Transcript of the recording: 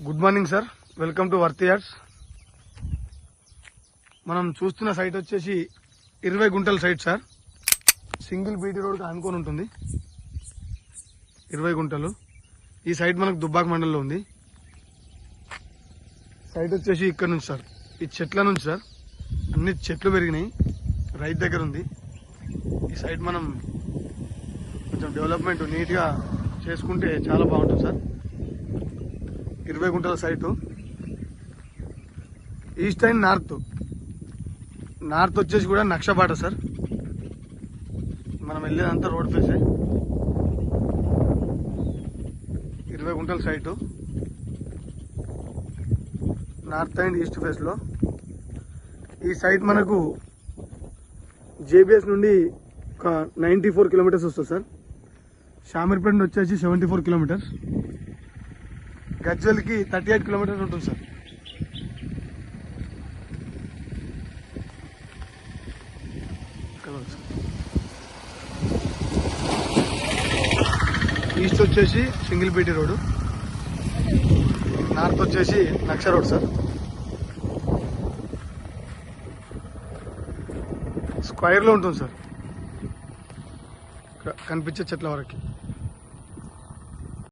Good morning sir, welcome to worthy yards. మనం చూస్తున్న site వచ్చేసి 20 గుంటల సైట్ సార్. సింగిల్ బీటీ రోడ్కి ఆనుకొని ఉంటుంది. 20 గుంటలు. ఈ సైట్ మనకు దుబ్బాక మండలంలో ఉంది. సైట్ వచ్చేసి ఇక్కడ నుంచి సార్, ఈ చెట్ల నుంచి సార్, అన్ని చెట్లు పెరిగినాయి. రైతు దగ్గర ఉంది. ఈ సైట్ మనం కొంచెం డెవలప్మెంట్ నీట్గా చేసుకుంటే చాలా బాగుంటుంది సార్. 20 గుంటల సైటు. ఈస్ట్ అండ్ నార్త్ వచ్చేసి కూడా నక్షబాట సార్. మనం వెళ్ళేదంతా రోడ్ ఫేసే. 20 గుంటల site, north and east face లో. ఈ సైట్ మనకు జేబీఎస్ నుండి ఒక 94 కిలోమీటర్స్ వస్తుంది సార్. షామీర్పేట నుండి వచ్చేసి 74 కిలోమీటర్స్. గజ్వెల్కి 38 కిలోమీటర్స్ ఉంటుంది సార్. ఈస్ట్ వచ్చేసి సింగిల్ బీటీ రోడ్, నార్త్ వచ్చేసి నక్ష రోడ్ సార్. స్క్వైర్లో ఉంటుంది సార్, కనిపించే చెట్ల వరకు.